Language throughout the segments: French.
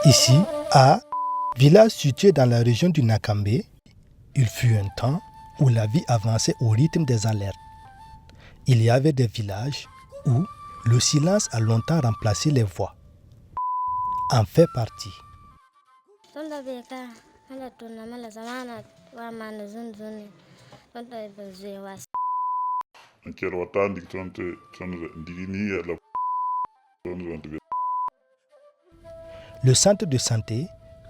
Ici, à village situé dans la région du Nakambe, il fut un temps où la vie avançait au rythme des alertes. Il y avait des villages où le silence a longtemps remplacé les voix. En fait partie. Le centre de santé,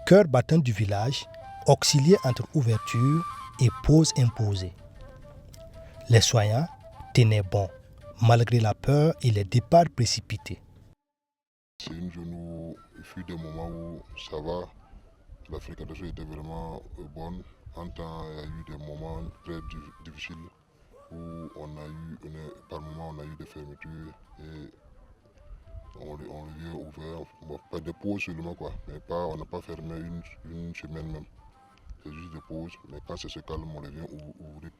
cœur battant du village, auxilié entre ouverture et pause imposée. Les soignants tenaient bon, malgré la peur et les départs précipités. C'est une zone où il fut des moments où ça va, la fréquentation était vraiment bonne. En temps, il y a eu des moments très difficiles où par moments on a eu des fermetures et on les a ouvert, bon, pas de pause seulement quoi, mais on n'a pas fermé une semaine même. C'est juste des pauses, mais quand ça se calme, on les vient ouvrir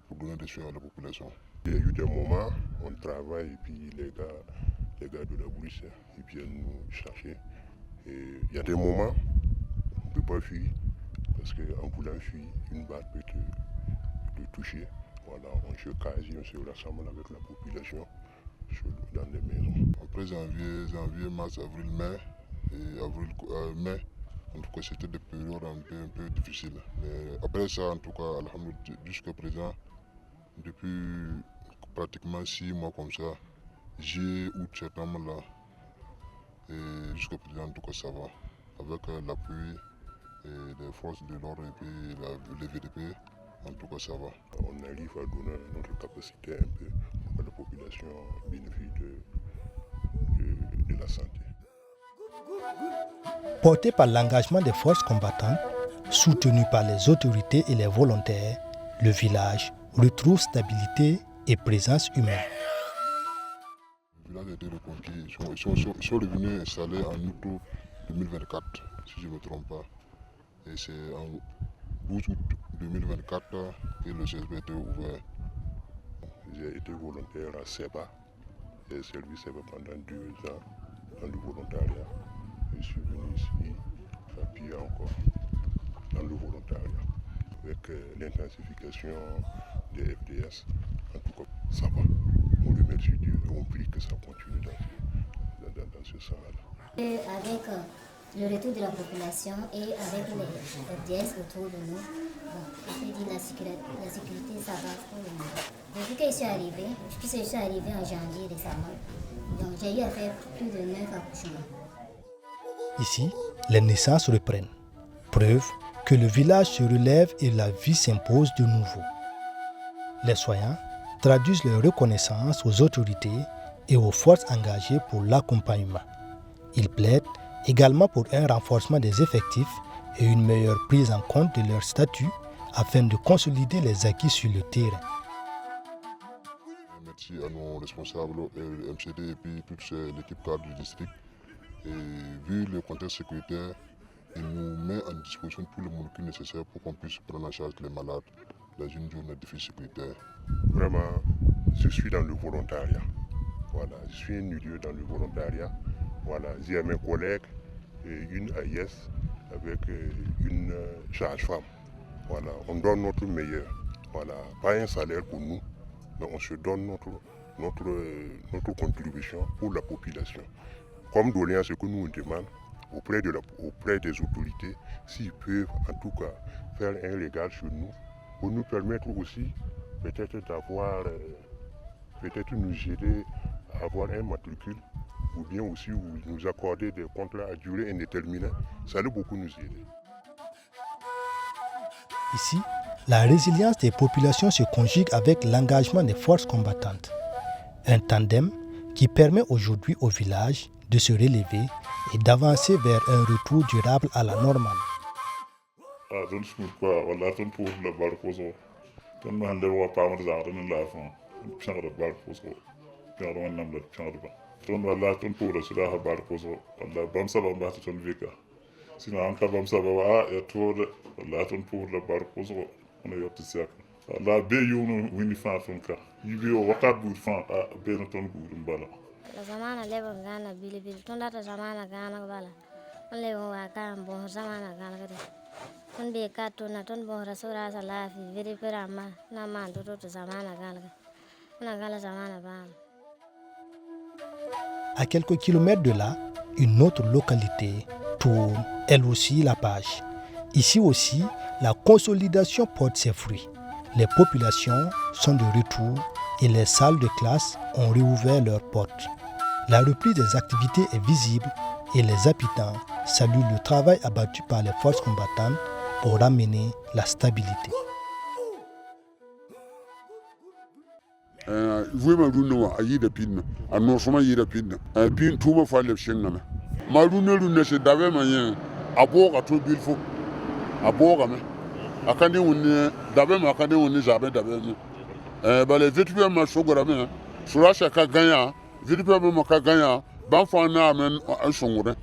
pour donner des soins à la population. Il y a eu des moments, on travaille et puis les gars de la police, ils viennent nous chercher. Et il y a des moments, on ne peut pas fuir, parce qu'en voulant fuir, une balle peut te toucher. Voilà, on se quasi, on se rassemble avec la population dans des maisons. Après janvier, mars, avril, mai, mai, en tout cas c'était des périodes un peu difficiles. Mais après ça, en tout cas, alhamdoulilah, jusqu'à présent, depuis pratiquement 6 mois comme ça, juillet, août, septembre là, et jusqu'à présent, en tout cas, ça va. Avec l'appui des forces de l'ordre et puis les VDP, en tout cas, ça va. On arrive à donner notre capacité un peu pour que la population bénéficie de la santé. Porté par l'engagement des forces combattantes, soutenu par les autorités et les volontaires, le village retrouve stabilité et présence humaine. Le village a été reconquis. Ils sont revenus installés en août 2024, si je ne me trompe pas. Et c'est en 12 août 2024 que le CSP a été ouvert. J'ai été volontaire à SEBA. J'ai servi SEBA pendant 2 ans dans le volontariat. Je suis venu ici appuyer encore dans le volontariat. Avec l'intensification des FDS, en tout cas, ça va. On remercie Dieu et on prie que ça continue dans ce sens-là. Et avec le retour de la population et avec les FDS autour de nous, on peut dire la sécurité, ça va pour le moment. Depuis que je suis arrivée en janvier récemment, donc j'ai eu à faire plus de 9 accouchements. Ici, les naissances reprennent. Preuve que le village se relève et la vie s'impose de nouveau. Les soignants traduisent leur reconnaissance aux autorités et aux forces engagées pour l'accompagnement. Ils plaident également pour un renforcement des effectifs et une meilleure prise en compte de leur statut afin de consolider les acquis sur le terrain. Merci à nos responsables, le MCD et puis toute l'équipe cadre du district. Et vu le contexte sécuritaire, il nous met en disposition tout le monde qui est nécessaire pour qu'on puisse prendre en charge les malades dans une zone de défi sécuritaire. Vraiment, je suis dans le volontariat. Voilà, je suis un milieu dans le volontariat. Voilà, j'ai mes collègues, une AIS avec une sage-femme. Voilà, on donne notre meilleur. Voilà, pas un salaire pour nous, mais on se donne notre contribution pour la population. Comme doléance, ce que nous demandons auprès des autorités, s'ils peuvent en tout cas faire un légal sur nous, pour nous permettre aussi peut-être d'avoir, peut-être nous aider à avoir un matricule, ou bien aussi nous accorder des contrats à durée indéterminée. Ça allait beaucoup nous aider. Ici, la résilience des populations se conjugue avec l'engagement des forces combattantes. Un tandem qui permet aujourd'hui au village de se relever et d'avancer vers un retour durable à la normale. La be yono wini fa ton ka yibe o wakat bur fa a be no ton gurum bala À quelques kilomètres de là, une autre localité tourne, elle aussi, la page. Ici aussi, la consolidation porte ses fruits. Les populations sont de retour et les salles de classe ont réouvert leurs portes. La reprise des activités est visible et les habitants saluent le travail abattu par les forces combattantes pour ramener la stabilité. Vraiment runno a yida pinna anno soma yida pinna pin tuba falle shenna ma runno se dawe ma yen aboga to bilfo aboga me akande wonni dawe ma akande wonni zabe dawe me bale vitbe ma sogora me surasha ka ganya vitbe ma ka ganya ban fa na men songore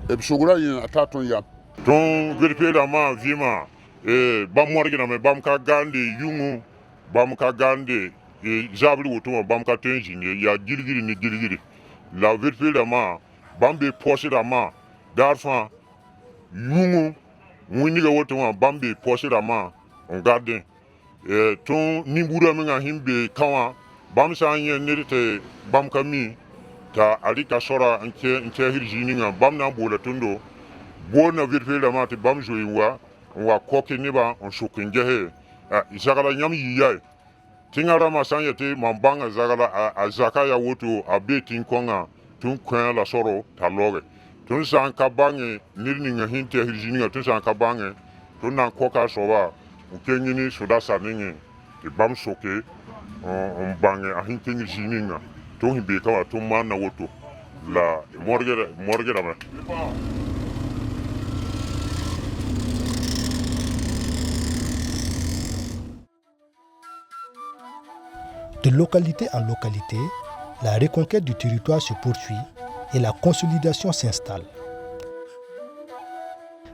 e sogora yin ataton ya ton vitbe da ma vima bam morgina me bam ka gande yungu bam ka gande jabri wotuma bam ka tenjinge ya gilgiri ni gilgiri la virfil da ma bam be poche da ma darfa yungu muni ga wotuma bam be poche da ma on garde ton nimbura me nga himbe kawa bam sa yen nirite bam ka mi ta alika sora nke hirjini nga bam na bola tundo bona virfil da ma te bam joyiwa wa koke ni ba on shokinge he isagala nyam yiyai tingara masanya te mambanga zagala azaka ya woto abeti nkonga tun kwen la soro taloge tun san kabange nirni nga hinte hirjini tun san kabange tun nan koka soba ukengini soda saninge te bam soke on bange a hinte hirjini nga tun himbe kawa tun manna woto la morgera ma De localité en localité, la reconquête du territoire se poursuit et la consolidation s'installe.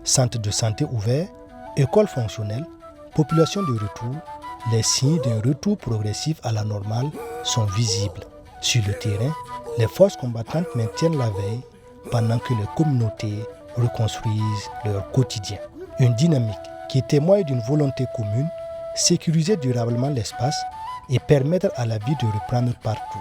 Centre de santé ouvert, école fonctionnelle, population de retour, les signes d'un retour progressif à la normale sont visibles. Sur le terrain, les forces combattantes maintiennent la veille pendant que les communautés reconstruisent leur quotidien. Une dynamique qui témoigne d'une volonté commune, sécuriser durablement l'espace et permettre à la vie de reprendre partout.